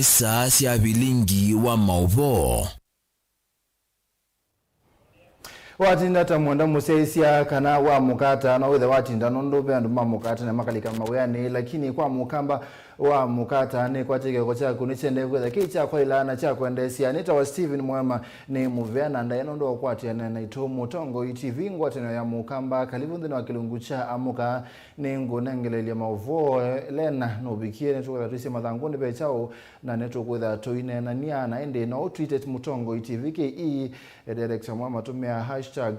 isa cia Vilingi wa Mauvoo. Watinda ta mwanda museisia kana wa mukata na wethe watinda nondo be andu mamukata na makalika maweyani, lakini kwa mukamba wa mukata ni kwa chike cha kunichende kwetha kicha kwa ilana cha kwendesia nita wa Steven MUEMA ni muveana nda nondo okwati na ito mutongo TV ngwateno ya mukamba kalivundi na wakilungu cha amuka ni ngunengele ya Mauvoo lena no bikie neto kwa tisi madhanguni be chao na neto kwetha toine na niana ende no tweeted mutongo TV ke director MUEMA tumia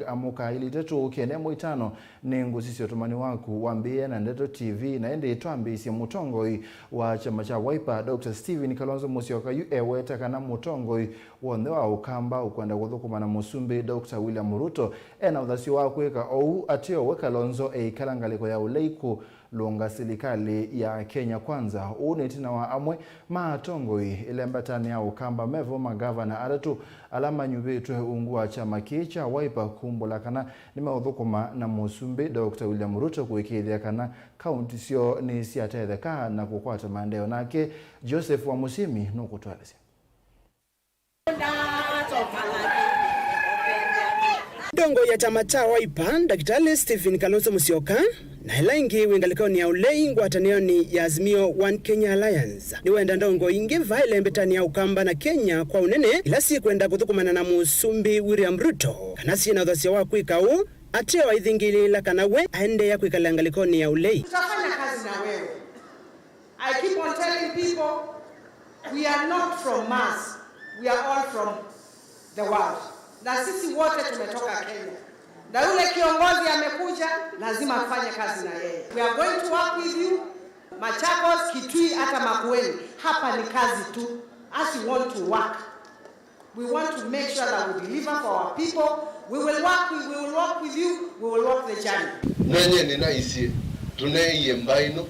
#amuka ili tetu kene moitano ni ngusisi otumani waku wambie na ndeto TV na ende itwambisi mutongoi wa chama cha Wiper Dr. Steven Kalonzo Musyoka weta kana mutongoi wonde wa ukamba ukwenda kuthukuma na musumbi Dr. William Ruto ena uthasi wa kweka ou atio we Kalonzo kalangaliko ya uleiku lunga serikali ya Kenya kwanza unetina wa amwe matongoi ilembatani ya ukamba mevo magavana aratu alama nyubetwe ungua chama kicha Wiper kumbula kana nimeudhukuma na musumbi Dr. William Ruto kuikithia kana kaunti sio ni siatetheka na kukwata maendeleo nake Joseph wa Musimi nukutwalese. Dongo ya chama cha Wiper Daktari Steven Kalonzo Musyoka na Vilingi wingalikoni ya ulei ngwatanioni ya Azimio One Kenya Alliance ni wenda ndongo ingi vaile mbetani ya ukamba na Kenya kwa unene ila si kwenda kuthukumana na musumbi William Ruto kana si na udhasia wa kwikau atio waithingilila kana we aende ya kwikalangalikoni ya ulei. Tutafanya kazi na wewe. I keep on telling people we are not from Mars, we are all from the world. Na sisi wote tumetoka Kenya. Na yule kiongozi amekuja lazima afanye kazi na yeye. We are going to work with you. Machakos, Kitui hata Makueni. Hapa ni kazi tu. As we want to work. We want to make sure that we deliver for our people. We will work with you. We will walk the journey. Nenye nina isi tunaiye mbaino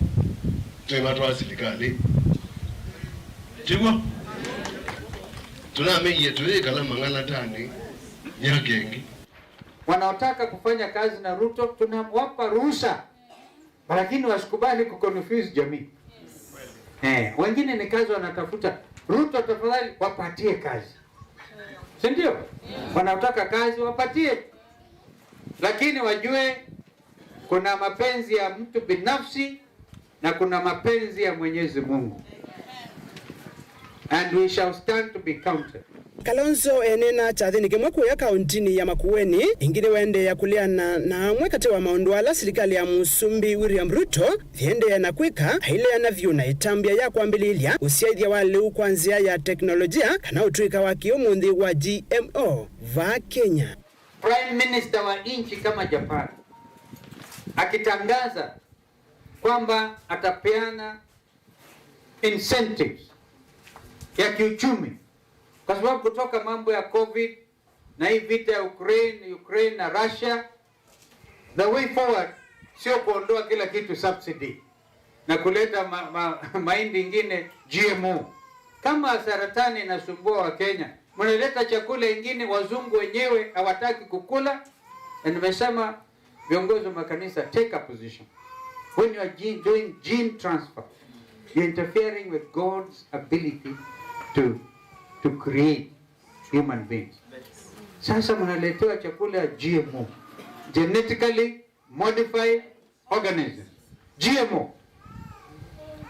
tuimatwa serikali. Tigwa tunameye tulikala mangana tani nyagengi. Wanaotaka kufanya kazi na Ruto tunawapa ruhusa, lakini wasikubali kuconfuse jamii. Wengine ni kazi wanatafuta. Ruto tafadhali wapatie kazi. Si ndio? Wanaotaka kazi wapatie. Lakini wajue kuna mapenzi ya mtu binafsi na kuna mapenzi ya Mwenyezi Mungu. And we shall stand to be counted. Kalonzo enena chathini kimwe kuya kauntini ya Makueni ingine wende ya kuliana na amwe kati wa maondwala serikali ya musumbi William Ruto thiende ya nakwika haile ya navyu na itambia ya kuambililia usiaithia wale ukwanzia ya teknolojia kana utuika waki umundi wa GMO va Kenya. Prime Minister wa inchi kama Japan akitangaza kwamba atapeana incentives ya kiuchumi kwa sababu kutoka mambo ya COVID na hii vita ya Ukraine na Russia, the way forward sio kuondoa kila kitu subsidy na kuleta mahindi ingine GMO. Kama saratani inasumbua wa Kenya, mnaleta chakula ingine wazungu wenyewe hawataki kukula. Na nimesema viongozi wa makanisa, take a position. When you are doing gene transfer, you're interfering with God's ability to create human beings. Sasa mnaletewa chakula ya GMO, genetically modified organisms. GMO.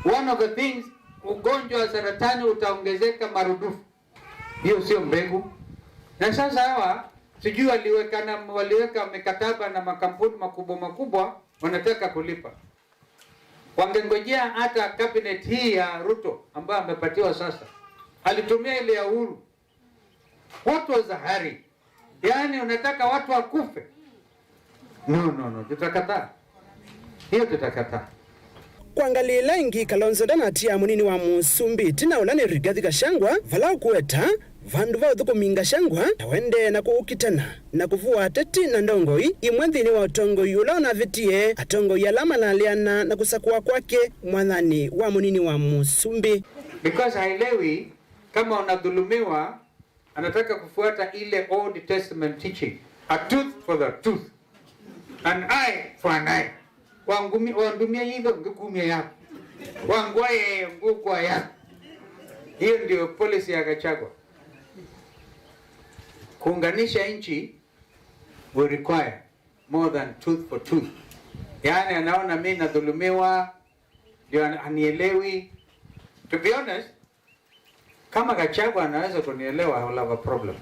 One of the things, ugonjwa wa saratani utaongezeka marudufu. Hiyo sio mbegu. Na sasa hawa sijui waliweka mikataba na makampuni makubwa wanataka kulipa. Wangengojea hata cabinet hii ya Ruto ambayo amepatiwa sasa. Alitumia ile ya Uhuru. What was the hurry? Yani unataka watu wakufe? No, tutakataa. Hiyo tutakataa. Kuangalia Vilingi Kalonzo danatia munini wa musumbi tina ulani Rigathi Gachagua vala kueta vandu va uthukuminga Gachagua tawende na kuukitana na kuvua teti na ndongoi imwenthini wa utongo yula na vitie atongo ya lama laliana na kusakua kwake mwathani wa munini wa musumbi. Because haelewi kama unadhulumiwa anataka kufuata ile Old Testament teaching, a tooth for the tooth, an eye for an eye. Wandumia hivyo ngumia yako, wangwaye ngukwa yako. Hiyo ndio policy ya Gachagua. Kuunganisha nchi will require more than tooth for tooth. Yani anaona mimi nadhulumiwa, ndio anielewi. To be honest, kama Gachagua anaweza kunielewa, I will have a problem.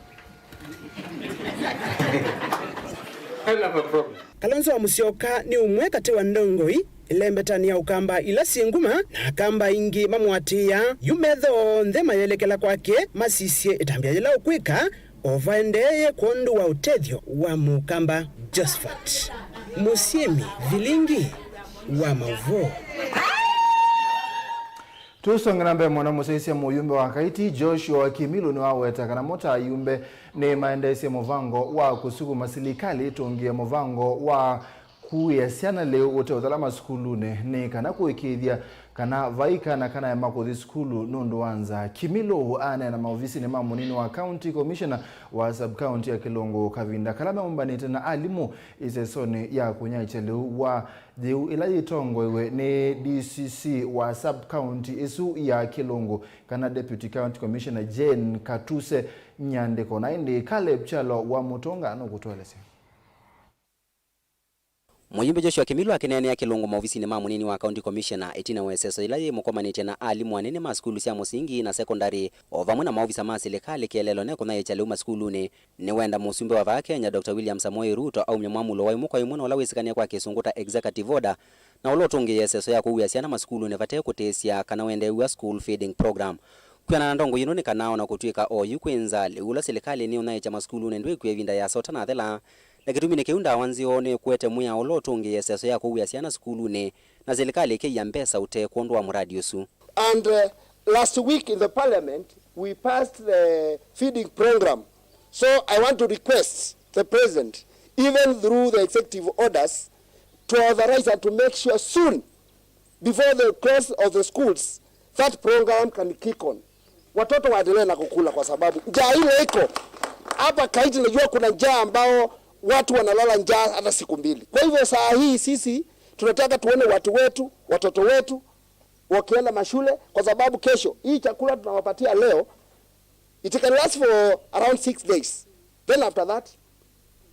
I will have a problem. Kalonzo wa Musyoka ni umwe kati wa ndongoi ilembetania ukamba ila singuma na kamba ingi mamwatia yumetho nthe mayelekela kwake masisye itambia ila ukwika ovaendeye kuondu wa utethyo wa mukamba Josephat Musiemi Vilingi wa Mauvoo. Tusongera mbe mwana museisia muyumbe wa kaiti Joshua Kimilu ni waweta kana mota yumbe ni maendesi movango wa kusugu masilikali tungia movango wa kuyasiana leo wote utalama skulune ni kana kuikithia kana vaika na kana ya makuthi skulu nundu wanza. Kimilu ane na maofisi ni mamunini wa county commissioner wa sub-county ya Kilungu Kavinda kalama mbanite na alimu isesoni ya kunyaiche leo wa deu ilaji tongo iwe ni DCC wa sub-county isu ya Kilungu kana deputy county commissioner Jane Katuse Nyandeko na indi Caleb Chalo wa Mutonga no kutueleze. Muyumbe Joshua Kimilu akinene ya Kilungu maofisi ni mamunini wa county commissioner etina weseso ilaye mukomanite na alimu anene maskulu sia musingi na secondary ovamwe na maofisa maserikali kielelo ne kuna yechale maskuluni ni wenda musumbe wa Kenya Dr. William Samoei Ruto au mnyamulo wa imuko imuno wala wisikania kwa kisunguta executive order na ulotungi yeseso ya kuuyasiana maskuluni vate kutesia kana wende wa school feeding program kwana ndongo yino ni kanao na kutwika oyu kwenza leula serikali ni unayecha maskuluni ndwe kwevinda ya sota na thela Nakitumine keunda wanzio ne kwete muya olotungi yeseso ya kuuyasiana skuluni na serikali ke yambesa ute kuondwa muradi usu. And last week in the parliament we passed the feeding program. So I want to request the president, even through the executive orders, to authorize and to make sure soon before the close of the schools that program can kick on. Watoto waendelee na kukula kwa sababu njaa ile iko hapa Kaiti. Najua kuna njaa ambao watu wanalala njaa hata siku mbili. Kwa hivyo saa hii sisi tunataka tuone watu wetu, watoto wetu wakienda mashule kwa sababu kesho hii chakula tunawapatia leo it can last for around 6 days. Then after that,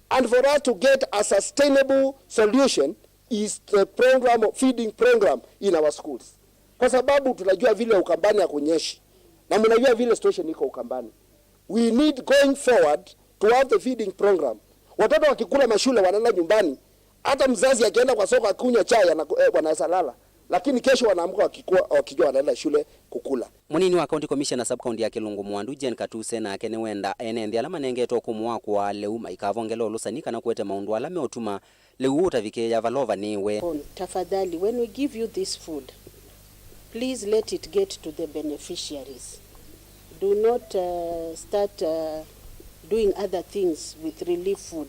and for us to get a sustainable solution is the program of feeding program in our schools. Kwa sababu tunajua vile Ukambani ya kunyeshi na mnajua vile situation iko Ukambani. We need going forward to have the feeding program. Watoto wakikula mashule wanaenda nyumbani, hata mzazi akienda kwa soko akunywa chai wanasalala, lakini kesho wanaamka wakijua wanaenda shule kukula. Munini wa county commissioner sub-county ya Kilungu Mwandu Jane Katuse na kene wenda enendi alama nengeto kumwa kwa leuma ikavongelo lusanika na kuete maundu alame otuma leu utavike ya valova niwe. Tafadhali, when we give you this food, please let it get to the beneficiaries. Do not start doing other things with relief food.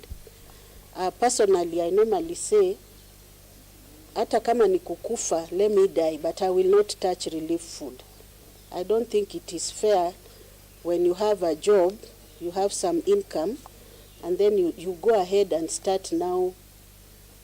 Personally, I normally say, hata kama ni kukufa, let me die, but I will not touch relief food. I don't think it is fair when you have a job, you have some income, and then you go ahead and start now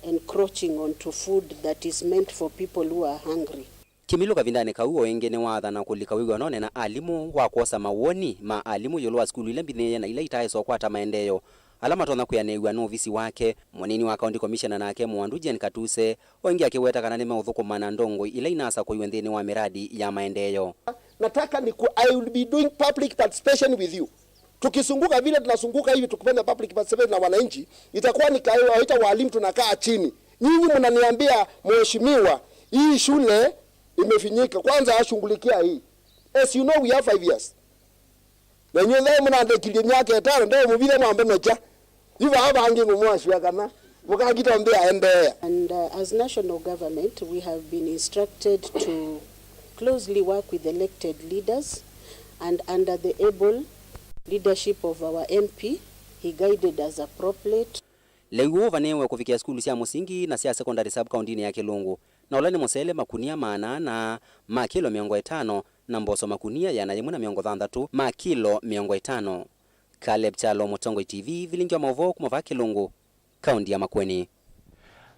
encroaching onto food that is meant for people who are hungry. Kimilu Kavindane kauo engene watha na kulikawiwa none na alimu wa kuosa mawoni ma alimu yolo wa skulu ile mbine na ile itaeso kwata maendeleo alama tona kuyanewa no ofisi wake mwanini wa county commissioner nake Mwandu Jane Katuse wengi akiweta kana nime uthukumana ndongo ile inasa kwa iwendeni wa miradi ya maendeleo. Nataka I will be doing public participation with you. Tukisunguka vile tunasunguka hivi tukifanya public participation na wananchi, itakuwa ni kawaida walimu tunakaa chini. Nyinyi mnaniambia mheshimiwa, hii shule imefinyika, kwanza ashungulikia hii. As you know, we have 5 years. Na nyinyi leo mnaandikilia nyake 5 ndio mvile mwambe mecha. Hivi hapa hangi ngumwashwa kana. Mukagitombea ende. And as national government, we have been instructed to closely work with elected leaders, and under the able leadership of our MP, he guided us appropriately. Leo vanewe kufikia skulu sia musingi na sia secondary sub-county ya Kilungu. Na ulani mosele makunia maana na makilo 500 na mboso makunia ya nayemuna 600 makilo 500. Caleb Chalo, Motongo TV, Vilingi wa Mauvoo kumava Kilungu, kaunti ya Makueni.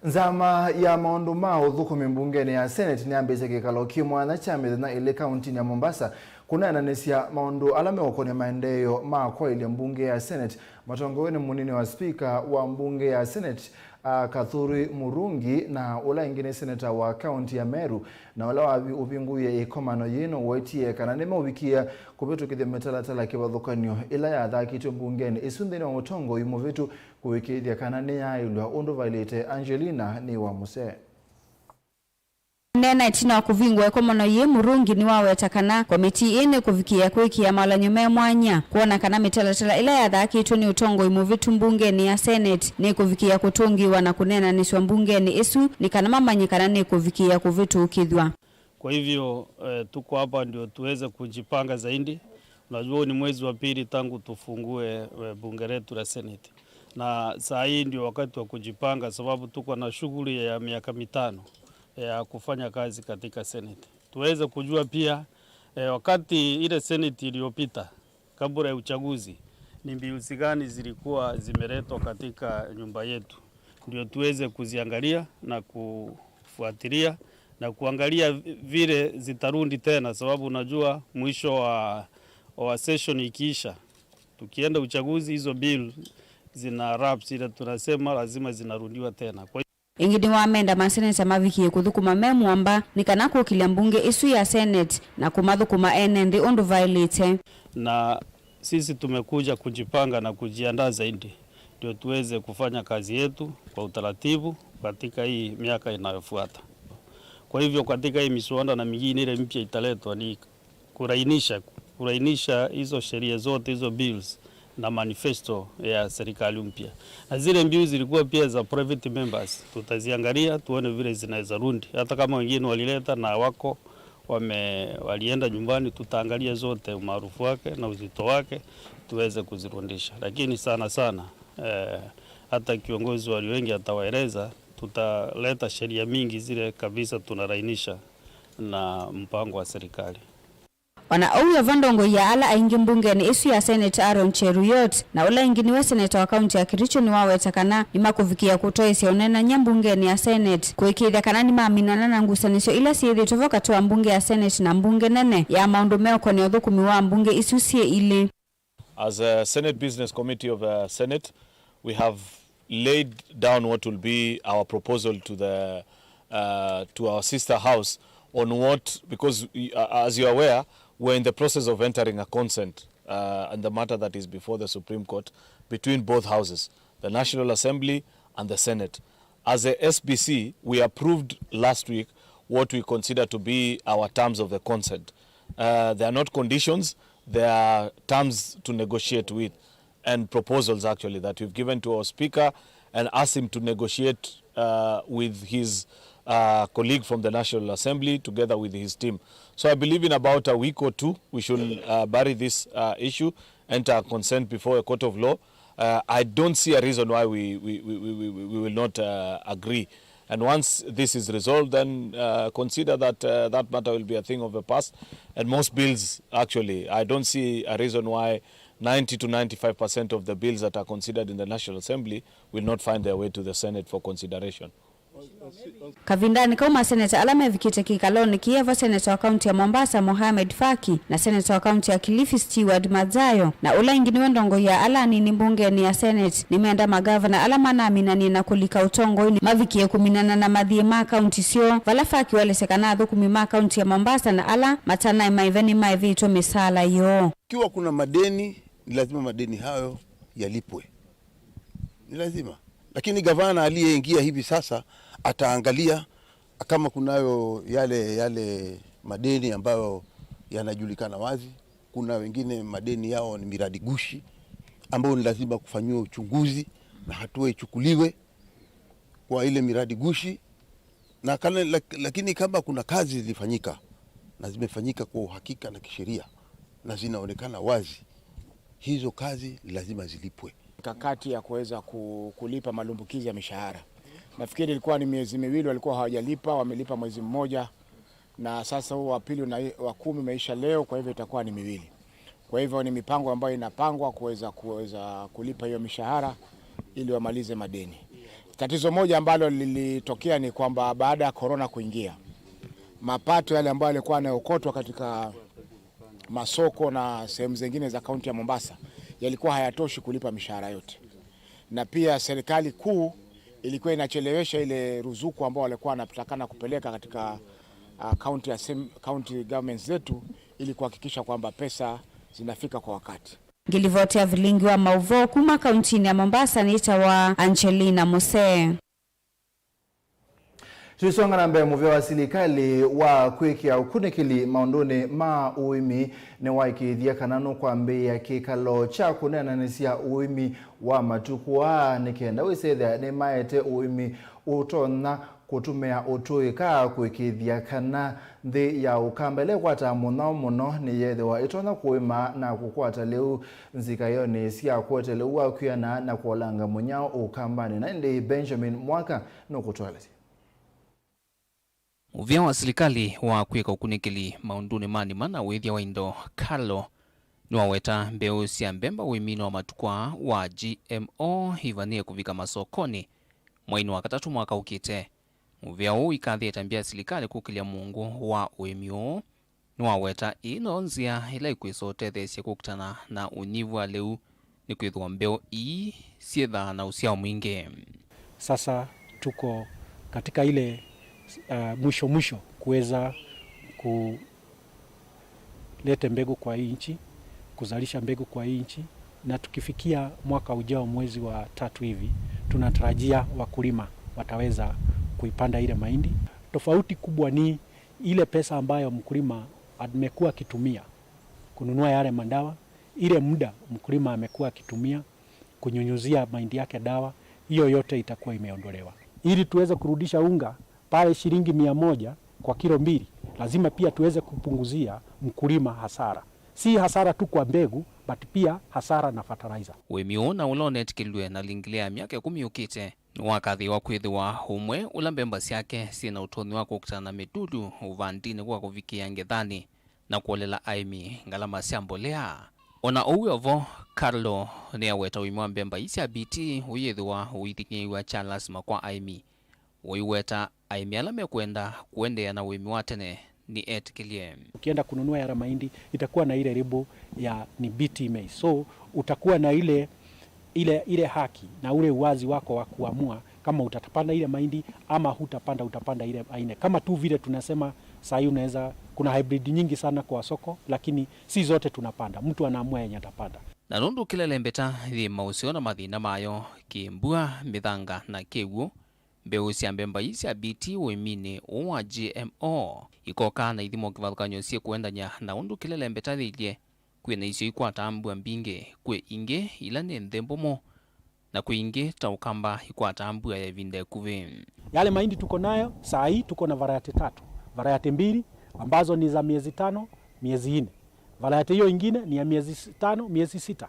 Nzama ya maundu mao thukumi mbungeni ya Senate ni ambise kikalo kimwana cha mithina ile kaunti ya Mombasa kunaenanisia maundu alame okone maendeleo makwa ile mbunge ya Senate matongoweni munini wa speaker wa mbunge ya Senate Kathuri Murungi na ula ingine senator wa kaunti ya Meru na wala wa ubinguye ikomano yino wetie kana nima ubikia kubetu kithia metalatala kiwathukanio ila ya thakitwe mbungeni isundhini wa mutongo yumo vitu kuwikithia kana ni ya ilwa undu vailite Angelina ni wa muse. Nena itina kuvingwa ekomono ye Murungi ni wawetakana komiti ine kuvikia kuikia malanyume mwanya kuona kana mitalatala ila ya thakitwe ni utongo yumo vitu mbungeni ya Senate ni kuvikia kutungiwa na kunena niswa mbungeni isu ni kana mamanyikana ni kuvikia kuvitu ukidhwa. Kwa hivyo tuko hapa ndio tuweze kujipanga zaidi. Unajua ni mwezi wa pili tangu tufungue bunge letu la Senate. Na saa hii ndio wakati wa kujipanga sababu tuko na shughuli ya miaka 5 ya kufanya kazi katika Senate. Tuweze kujua pia wakati ile Senate iliyopita kabla ya uchaguzi ni mbiuzi gani zilikuwa zimeletwa katika nyumba yetu. Ndio tuweze kuziangalia na kufuatilia na kuangalia vile zitarundi tena sababu unajua mwisho wa session ikiisha tukienda uchaguzi hizo bill zina wraps ile tunasema lazima zinarundiwa tena. Kwa ingidi wamenda maseneta mavikie kuthukuma memwamba nikanako kila mbunge isu ya Senate na kumathukuma enendi undu violate. Na sisi tumekuja kujipanga na kujiandaa zaidi ndio tuweze kufanya kazi yetu kwa utaratibu katika hii miaka inayofuata. Kwa hivyo katika hii miswada na mingine ile mpya italetwa ni kurainisha hizo sheria zote hizo bills na manifesto ya serikali mpya. Na zile mbiu zilikuwa pia za private members. Tutaziangalia tuone vile zinaweza rundi. Hata kama wengine walileta na wako walienda nyumbani tutaangalia zote umaarufu wake na uzito wake tuweze kuzirundisha. Lakini sana hata kiongozi wali wengi atawaeleza tutaleta sheria mingi zile kabisa tunarainisha na mpango wa serikali. Wana auya vandongo ya ala aingi mbungeni isu ya Senate Aaron Cheruyot na ula ingini wa senator wa kaunti ya Kericho ni wawetakana ni makuvikia kutoisi ya unena nyambungeni ya Senate kuikithia kana ni maaminana na ngusanisho ila siyethi tovoka tuwa mbunge ya Senate na mbunge nene ya maundu meko ni othukumi wa mbunge isu siye ili. As a Senate Business Committee of the Senate, we have laid down what will be our proposal to our sister house on what, because as you are aware, we're in the process of entering a consent on the matter that is before the Supreme Court between both houses, the National Assembly and the Senate. As a SBC, we approved last week what we consider to be our terms of the consent. They are not conditions, they are terms to negotiate with and proposals actually that we've given to our Speaker and asked him to negotiate with his colleague from the National Assembly together with his team. So I believe in about a week or two we should bury this issue, enter a consent before a court of law. I don't see a reason why we will not agree. And once this is resolved, then consider that that matter will be a thing of the past. And most bills, actually, I don't see a reason why 90 to 95% of the bills that are considered in the National Assembly will not find their way to the Senate for consideration. Kavindani kama seneta alame vikite kikaloni kieva seneta wa kaunti ya Mombasa Mohamed Faki na seneta wa kaunti ya Kilifi Stewart Madzayo na ula ingini wendongo ya alani ni mbungeni ya Senate nimeenda magavana alama na aminani na kulika utongo ini mavikie kuminana na madhiema kaunti sio vala Faki wale sekana thukumi kaunti ya Mombasa na ala matana maiveni maivito misala yo. Kiwa kuna madeni ni lazima madeni hayo yalipwe, ni lazima. Lakini gavana aliyeingia hivi sasa ataangalia kama kunayo yale madeni ambayo yanajulikana wazi. Kuna wengine madeni yao ni miradi gushi ambayo ni lazima kufanywa uchunguzi na hatua ichukuliwe kwa ile miradi gushi. Na lakini kama kuna kazi zilifanyika na zimefanyika kwa uhakika na kisheria na zinaonekana wazi, hizo kazi lazima zilipwe. Kakati ya kuweza kulipa malumbukizi ya mishahara. Nafikiri ilikuwa ni miezi miwili walikuwa hawajalipa, wamelipa mwezi mmoja na sasa huu wa pili na wa 10 umeisha leo, kwa hivyo itakuwa ni miwili. Kwa hivyo ni mipango ambayo inapangwa kuweza kulipa hiyo mishahara ili wamalize madeni. Tatizo moja ambalo lilitokea ni kwamba baada ya corona kuingia, mapato yale ambayo yalikuwa yanaokotwa katika masoko na sehemu zingine za kaunti ya Mombasa yalikuwa hayatoshi kulipa mishahara yote, na pia serikali kuu ilikuwa inachelewesha ile ruzuku ambao walikuwa wanatakana kupeleka katika county governments zetu ili kuhakikisha kwamba pesa zinafika kwa wakati. Ngilivotia Vilingi wa Mauvoo kuma kauntini ya Mombasa nita wa Angelina Mose. Tulisonga na mbele muvyo wa serikali wa kwekia ukunikili maondoni ma uimi ni waikithia kananu kwa mbe ya kikalo cha kunenanisia uimi wa matukua nikenda wisetha ni maete uimi utona kutumia utuika kwikithia kana nthi ya ukambele kwata muno ni yethiwa itona kuima na kukwata leu nzika yoni sia kwetele wa kuyana na kuolanga munyao ukambani na ndi Benjamin Mwaka no kutwalezi. Muvya wa serikali wa kweka ukunikili maunduni mani mana wethia wa indo Carlo niwaweta mbeu sia mbemba uimino wa matukwa wa GMO hivanie kuvika masokoni mwainu wa katatu mwaka ukite. Muvya huu ikathi etambia serikali kukilia mungu wa uimio niwaweta ino nzia ila ikwisote thesia kukutana na univu wa leu ni kwithwa mbeu ii sietha na usia mwingi. Sasa tuko katika ile mwisho kuweza kuleta mbegu kwa hii nchi, kuzalisha mbegu kwa hii nchi, na tukifikia mwaka ujao mwezi wa 3 hivi tunatarajia wakulima wataweza kuipanda ile mahindi. Tofauti kubwa ni ile pesa ambayo mkulima amekuwa akitumia kununua yale madawa, ile muda mkulima amekuwa akitumia kunyunyuzia mahindi yake dawa, hiyo yote itakuwa imeondolewa. Ili tuweze kurudisha unga pale shilingi 100 kwa kilo 2, lazima pia tuweze kupunguzia mkulima hasara. Si hasara tu kwa mbegu, but pia hasara na fertilizer. Wemiona ulonet kilwe na lingilia miaka 10 ukite. Wakathi wa kwithiwa humwe ulambemba siake sina utoni wa kukutana na midudu uvandini kwa kuvikia ngethani na kuolela aimi ngalama sia mbolea. Ona uwevo Carlo ni aweta uimwa mbemba isi BT uyithiwa uithikiwa cha lazima kwa aimi. Uiweta aimi alame kuendea na uimi watene ni etikilie. Ukienda kununua ya mahindi itakuwa na ile ribo ya ni BT maize. So utakuwa na ile haki na ule uwazi wako wa kuamua kama utatapanda ile mahindi ama hutapanda, utapanda ile aina. Kama tu vile tunasema saa hii unaweza, kuna hybrid nyingi sana kwa soko, lakini si zote tunapanda. Mtu anaamua yenye atapanda. Na nundu kilele mbeta thi mausiona mathina mayo kimbua mithanga na keguo mbeu cia mbemba cia BT uimini wa GMO ikoka na ithimo kivathukanyo cie kuendanya na undu kilele mbeta thilie kwina icio ikwata mbua mbingi kwi ingi ila ni nthembomo na kwingi ta ukamba ikwata mbua ya vinde kuvi. Yale mahindi tuko nayo saa hii tuko na variety 3, variety 2 ambazo ni za miezi 5, miezi 4. Variety hiyo ingine ni ya miezi 5, miezi 6.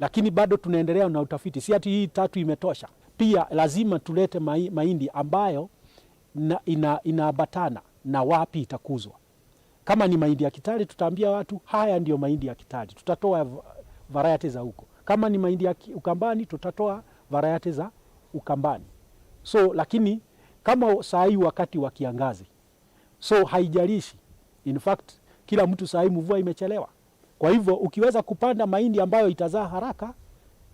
Lakini bado tunaendelea na utafiti. Si ati hii 3 imetosha. Pia lazima tulete mahindi ambayo inaambatana na wapi itakuzwa. Kama ni mahindi ya Kitale tutaambia watu haya ndio mahindi ya Kitale. Tutatoa variety za huko. Kama ni mahindi ya Ukambani tutatoa variety za Ukambani. So lakini kama saa hii wakati wa kiangazi, so haijalishi. In fact kila mtu saa hii mvua imechelewa. Kwa hivyo ukiweza kupanda mahindi ambayo itazaa haraka,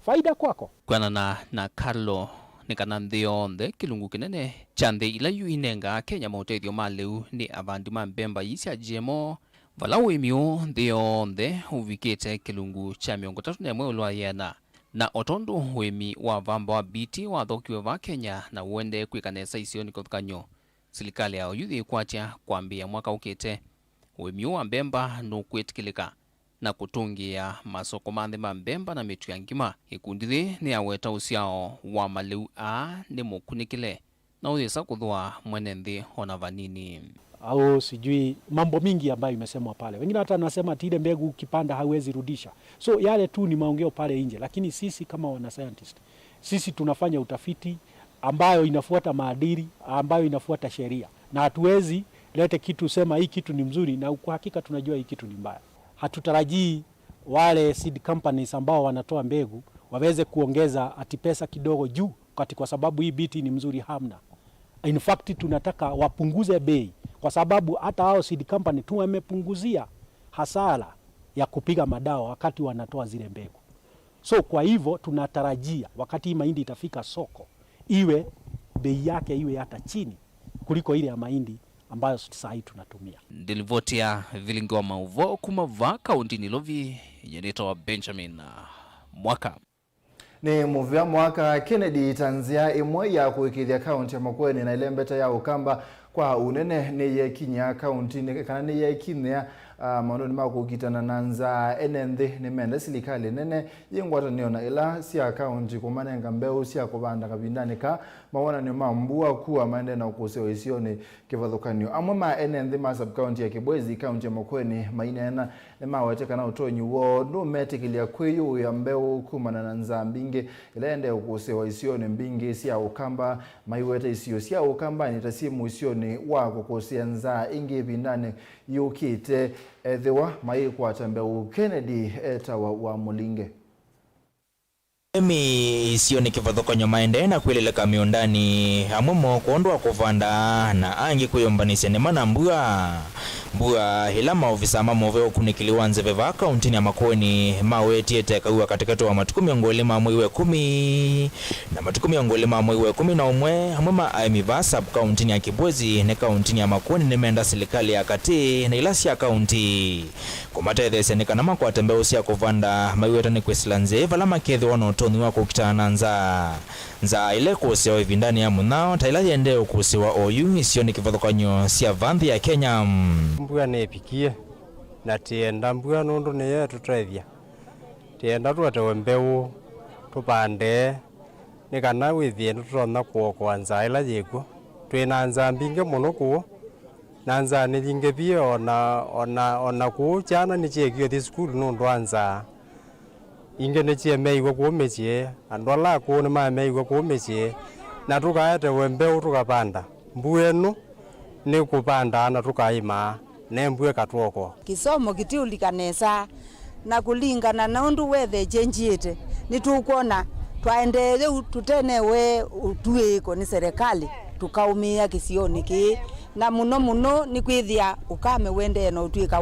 faida kwako. Kwana na Carlo nikana nthionthe kilungu kinene chanthe ila yu inenga Kenya mautethio maleu ni avandi mbemba isia GMO vala wimio nthionthe uvikite kilungu cha 31 ulwa yena na otondu wimi wa vamba wa BT wa thokiwe va Kenya na uende kwikanesa isio ni kuthukanyo serikali yao yuthi kwatia kwambia mwaka ukite wimio wa mbemba nukwitikilika na kutungia masoko manthe ma mbemba na mitu ya ngima. Ikundithi ni aweta usiao wa maleu ni mukunikile na uthisa kuthua mwene nthi ona vanini. Au sijui mambo mingi ambayo imesemwa pale. Wengine hata nasema ile mbegu ukipanda hauwezi rudisha. So yale tu ni maongeo pale nje, lakini sisi kama wana scientist, sisi tunafanya utafiti ambayo inafuata maadili, ambayo inafuata sheria. Na hatuwezi lete kitu sema hii kitu ni mzuri na kwa hakika tunajua hii kitu ni mbaya. Hatutarajii wale seed companies ambao wanatoa mbegu waweze kuongeza ati pesa kidogo juu kwa sababu hii biti ni mzuri hamna. In fact tunataka wapunguze bei kwa sababu hata hao seed company tu wamepunguzia hasara ya kupiga madawa wakati wanatoa zile mbegu. So kwa hivyo tunatarajia wakati hii mahindi itafika soko iwe bei yake iwe hata chini kuliko ile ya mahindi ambayo sasa hii tunatumia. Ndilivotia Vilingi wa Mauvoo kumava kaunti nilovi yenito Benjamin Mwaka. Ni muvia mwaka Kennedy tanzia imwe ya kuikithia kaunti ya Makueni na ilembeta ya ukamba kwa unene ni yekinya kaunti ni kana ni yekinya maono ni makukitana nanza enenthi ni mende silikali nene yingwatanio na ila sia kaunti kumanenga mbeu sia kubanda kabindani ka maona ni mambua kuwa maende na ukoseo isioni kivathukanio amwe ma enenthi ma sub county ya Kibwezi kaunti ya Makueni mainena ni maweteka na utonyi wo no metikilia kwiyu ya mbeu kumana nanza mbingi ilende ukoseo isioni mbingi sia ukamba maiwete isio sia ukamba ni tasimu isioni wa kukosia nza ingi bindani yukite thiwa maikwa tambeu Kennedy etawa wa Mulinge. Emi isioni kivathukanyo maende na kwileleka miondani amumo kuondwa kuvanda na angi kuyombanisya ni mana mbua hila maofisa Mauvoo kunikiliwa nzeve va kaunti ya Makueni mawetie tekaua katikati wa matuku miongoli mamwe iwe 10 na matuku miongoli mamwe iwe 11 hamuma aimi va sub kaunti ya Kibwezi ne kaunti ya Makueni nimeenda serikali ya kati na ilasi ya kaunti kumatethesya nikana makwa tembeo sia kuvanda maiweta ni kwesilanze vala makethi wanotoni wako kitana nza ile kuseo vindani ya munao taila yende ukusiwa oyu isioni kivathukanyo sia vanthi ya Kenya. Mbua nepikie na tienda mbua nundu ni yetu trethia tienda tuatewe mbeu tupande ni kana withie tutona kuokwa nza ila yiku twina nza mbinge muno ku na nza ni jinge pie ona ku chana ni chekio thi school nundu anza inge ni chiemeiwe kuumechie andola ku ni mameiwe kuumechie na tukaetewe mbeu tukapanda mbuenu ni kupanda na tukaima nembwe katwoko kisomo kitiulikanesa na kulingana na undu wethe chenjiete nitukuona twaendelee tutenewe utuiko ni serikali tukaumia kisioni ki na muno ni kwithia ukame wende no utuika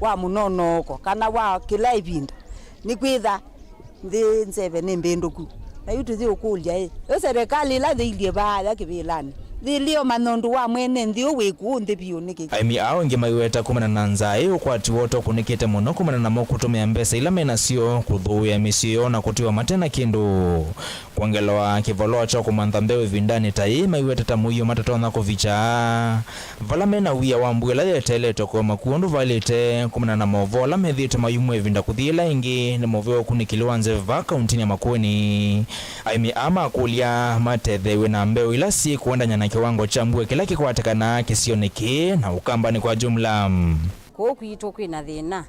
wa munonoko kana wa kila ibinda ni kwitha nzeve ni mbinduku na yutu thi ukulya serikali la thilie baada kibilani thilio manondu wa mwene nthio wiku nthi biu niki aimi ao ngi maiweta kumana na nzai ukwati woto kunikite muno kumana na mokutumia mbesa ila menasio kuthuya misio na kutiwa matena kindu kuongelewa kivoloa cha kumantha mbeu vindani tai maiweta tamuyo matatona kuvicha vala mena wia wambwela yeteletwa kwa makuondu valite kumana na Mauvoo la methite mayumwe vinda kuthila ingi ni Mauvoo kunikiliwa nze va kaunti ya Makueni aimi ama kulia matethewe na mbeu ila si kuenda nyana kiwango cha mbue kila kikwatekana kisioneki na ukamba ni kwa jumla kwitu kwina thina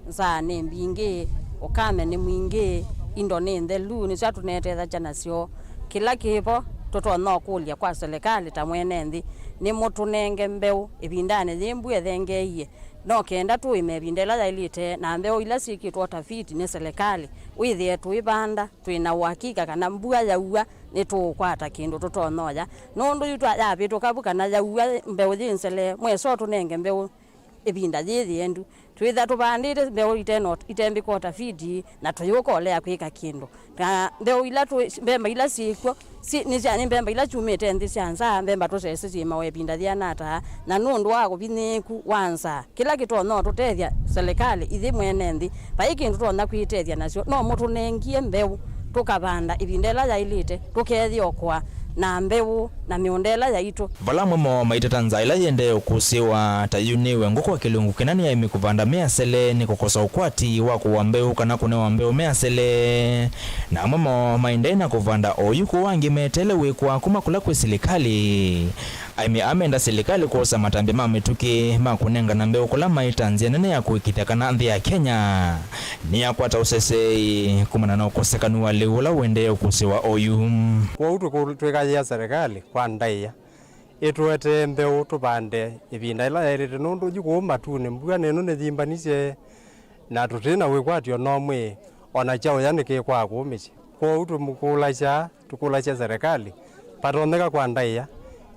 nza ni mbingi ukame ni mwingi indo ni nthelu ni chatunethetha chanasio kila kipo tutona kulia kwa serikali ta mwene nthi ni mutunenge mbeu ibindane thimbue thengeiye no kenda tu imebindela yailite na mbeu ila sikitwa tafiti ni serikali withie tuibanda twina uhakika kana mbua yaua ni tukwata kindu tutonoya nundu yutwa yapi tukabuka na yaua mbeu thinsele mweso tunenge mbeu ibinda thithiendu twitha tubandite mbeu itembi kwa tafiti na tuyukolea kwika kindu na mbeu ila tu mbemba ila sikwo ni cyane mbemba ila chumite nthi cyanza mbemba tusese cima webinda thianata na nundu wa kubiniku wanza kila kitono tutethia serikali ithi mwene nthi pai kindu tona kwitethia nacio no mutu nengie mbeu tukabanda ibindela yailite tukethio kwa na mbeu na miondela ya ito vala mwemo maitata nzaila yende ukusiwa tayuniwe nguko kilungu kinani ya imi kuvanda measele ni kukosa ukwati wa kuwa mbeu kana kunewa mbeu measele na mwemo maindena kuvanda oyuku wangi metelewe kwa kumakula kwe serikali aimi amenda serikali kuosa matambi mametuki makunenga na mbeu kula maitanzia nene ya kuikithakana nthi ya Kenya ni ya kwata usesei kumana na ukosekanu wa liula wende ukusiwa oyu kwa utu twekajia serikali kwa ndaia itwete mbeu tupande ibinda ila yairite nundu jikuuma tu ni mbua nenu ni thimbanisye na tutina wikwatio no mwi ona chao yanike kwa kuumiche kwa tukulacha serikali patoneka kwa ndaia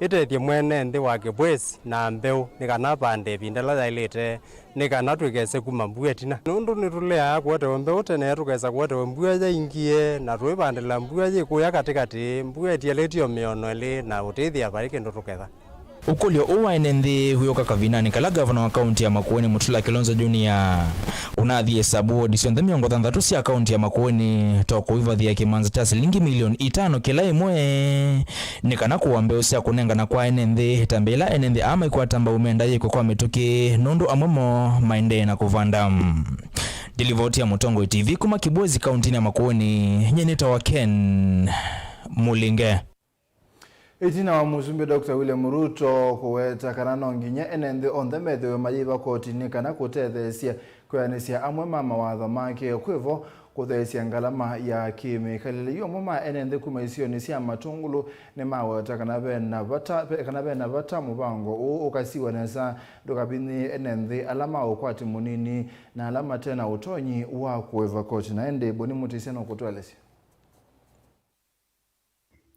ite mwene ndi wake bwesi na mbeu nikana pande pindala zailete nikana twikese kumambua tina nundu nitulea kwete mbeu tene tukesa kwete mbua za ingie na tuwe pande la mbua je kuya katikati mbua tialetio miono ile na utethia barike ndo tuketha ukolio uwaenende huyo kakavinani kala gavana wa kaunti ya Makueni Mutula Kilonzo Junior unathie sabu disonde miongo thandatu cia kaunti ya Makueni toko ivathia kimanza cha shilingi milioni 5 kila imwe nikana kuambeo cia kunengana kwa enende tambela enende ama ikwatamba umenda yiko kwa mituki nundu amomo maende na kuvanda Dilivoti ya Mutongo TV kuma Kibwezi kaunti ya Makueni nyeneta wa Ken Mulinge Itina wa Muzumbe Dr. William Ruto kuweta kanano nginya enende ondemedhe majiba koti nikana kutethesia kuyanesia amwema mawatho make kwivo kuthesia ngalama ya kimikalile yo mama enende kumaisio nisia matungulu ne mawata kana bena bata mubango ukasiwa nesa dokabini enende alama ukwati munini na alama tena utonyi wa kuweva koti na ende boni mutiseno kutwalesi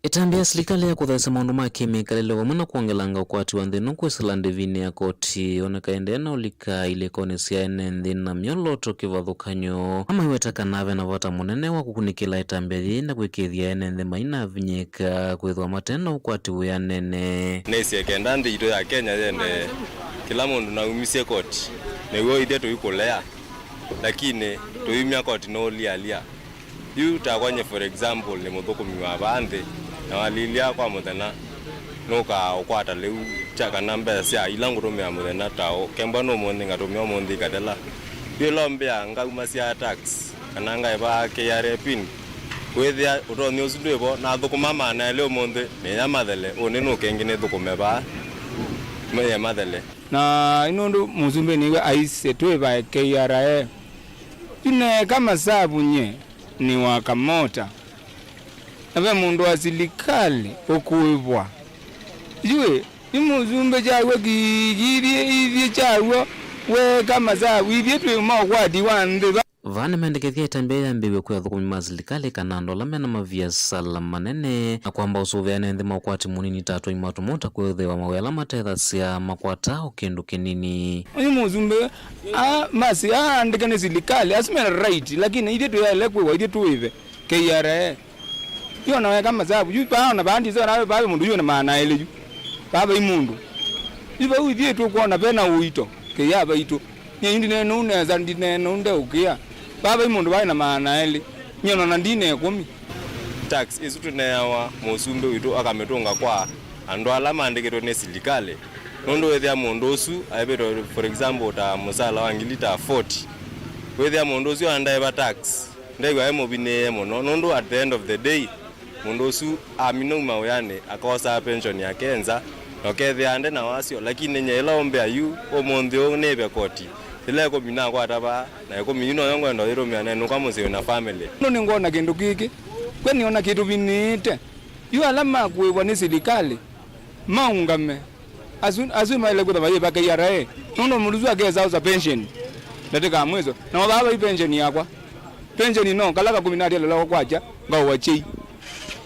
Itambia serikali ya kuthesa maundu ma kemikalile wamwe na kuongelanga ukwati wa nthino kwisila ndivini ya koti onekaende na ulika ile konesia enende na myoloto kivathukanyo ama iwetaka nave na vata munene wa kukunikila itambia na kwikithia enende maina vinyika kwithwa matena ukwati uya nene nesi kenda ndito ya Kenya yende kila mundu na umisie koti newo ide tuikulea lakini tuimia koti no lialia yu takwanye for example ni muthukumi wa bande na walilia kwa muthena nuka ukwata leu chaka namba cia ilangu rumia muthena tao kemba no mundi ngatumia mundi kadela bilo mbia ngauma cia tax kana ngaiba KRA pin kwethia utonio sindwebo na thukuma mana leo mundi ni nyamathele one no kengine thukume ba me mathele na inundu Muzumbe niwe aise tweba KRA ine kama sabu nye ni wakamota ave mundu wa serikali okuibwa yue Muzumbe chawe givye chawe we kama sabu ivye twema kwa diwandi vane mendekethia itambia mbiwe kwa thukumi ma serikali kana ndola mena mavia sala manene na kwamba usuveane nthi makwati munini tatu imatu mota kwethewa mawela matetha cia makwata ukindu kinini Muzumbe masi andikane serikali asime right lakini ide tuyale kwa ide tuive KRA yo na kama sababu yu paona bandi zo nawe babe mundu yo na maana ile yu baba imundu iba uivye tu kuona bena uito kiyaba ito nyindi nenu neza ndinenu nde ukia baba imundu baina maana ile nyono na ndine kumi tax isutunewa Muzumbe witu akametonga kwa ando alama andikito ne serikali nondo wethia mundu usu aibeto for example ta musala wangilita 40 wethia mundu usu andaiba tax ndaiwa emo bine mono nondo at the end of the day mundu usu amino mawayane akosa pension ya kenza nokethia ande na wasio lakini nyela ombe ayu omonthio nebe koti ile ko mina kwa taba na ko mino yongo ndo iro miane no kama sio na family no ngona kindu kiki kwani ona kitu binite yu alama kuibwa ni serikali maungame azuma ile kwa baye KRA nono muluzu ageza za pension nataka mwezo na baba pension yakwa pension no kalaka 10 lelo kwacha ngawa chei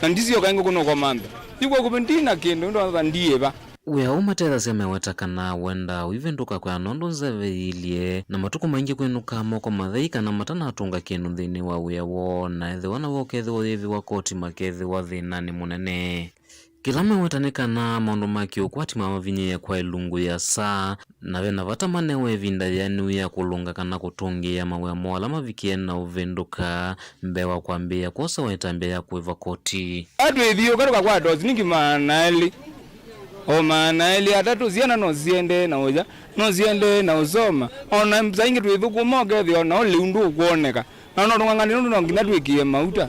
na ndizio kaingo kuno kwa manda yuko kupendina kindu ndo bandiye ba Wea umatetha semewetakana wenda wivenduka kwa nondo nzeveilie na matuku maingi kwenuka moko matheika na matana atunga kinu nthini wa wea wo na ethi wana wokethi wa yevi wa koti makethi wa thinani munene. Kila mewetanekana maundu maki ukwati mamavinye kwa ilungu ya saa na wena vata manewe evinda yanu ya kulunga kana kutungia mawea moala mavikie na uvenduka mbewa kwa mbea kosa waitambia ya kuiva koti. Atu evio karuka kwa dozi ningi maanaeli o maana ile atatu ziana no ziende na oja no ziende na uzoma ona mzaingi twithuku moge thio na ole undu kuoneka na no ngangani no ngina twikie mauta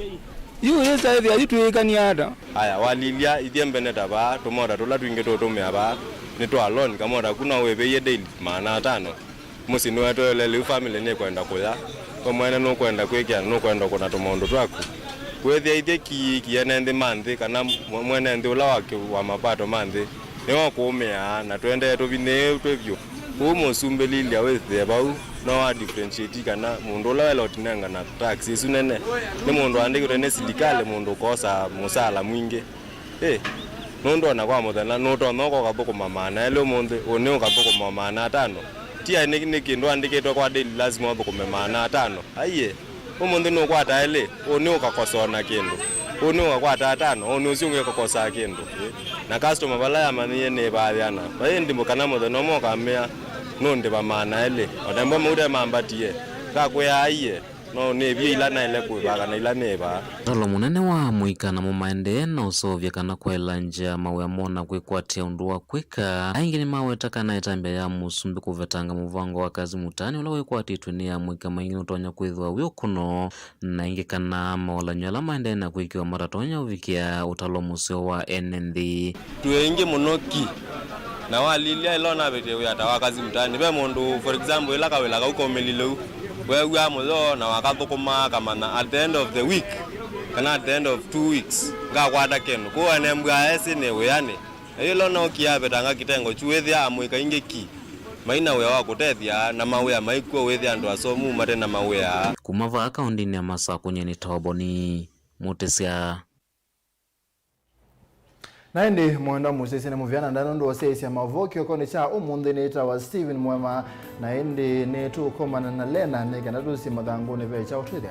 yu yesa ethi ayitwikani ada aya walilia ithiembe taba tumora tula twinge tutumia ba ni to alone kamora kuna wewe ye daily maana tano musi no atolele family ne kwenda kuya kwa mwana no kwenda kwekia no kwenda kuna tumondo twako kwethia ithie kienende manthi kana mwene nthi ula wake wa mapato manthi niwo kumea na twende tubine twevyo Muzumbe lilia wethia bau no wa differentiate kana mundu la wela utinanga na tax isu nene ni mundu andikire ne silikale mundu kosa musala mwingi nondo na kwa muthana noto noko kaboko mamana ele mundu one kaboko mamana 5 tia ni kindu andikitwe kwa daily lazima waboko mamana 5 aiye umundu no kwata ele one ukakosona kindu one ukakwata 5 one usiunge kokosa kindu na customer bala ya manie ne baadhiana baendi mukana muthana mo kamea nonde bamana ele odambo mude mambatie kakwe aiye no nebye ila na ile kuibaga na ila neba talo munene wa muikana mu maende na usovya kana kwela nja mawe amona kwikwatia undu wa kwika aingi ni mawe takana itambia ya musumbi kuvetanga muvango wa kazi mutani ula wikwatitwe ni ya muika maingi utonya kwithwa wio kuno na ingi kana mawala nyola maende na kuikiwa maratonya uvikia utalo museo wa NND tuengi munoki na walilia ilona bete uyata wakazi mutani be mundu for example ila kawela uko melilo we amulo na wakathukuma kama na at the end of the week kana at the end of 2 weeks nga kwata kenu ko ene mbwa ese ne weyane ilo no kiabe tanga kitengo chuethia amwika ingeki maina we wa kutethia na mawe maikuo wethia andu asomu mate na mawe kumava akaunti ni amasa kunyeni toboni mutesia Naindi mwenda musisi na muviana ndano ndo wasesi ya Mauvoo kiokoni cha umunde nita wa Steven MUEMA naindi netu komana na Lena nega nadusi madhangu nevecha utrida.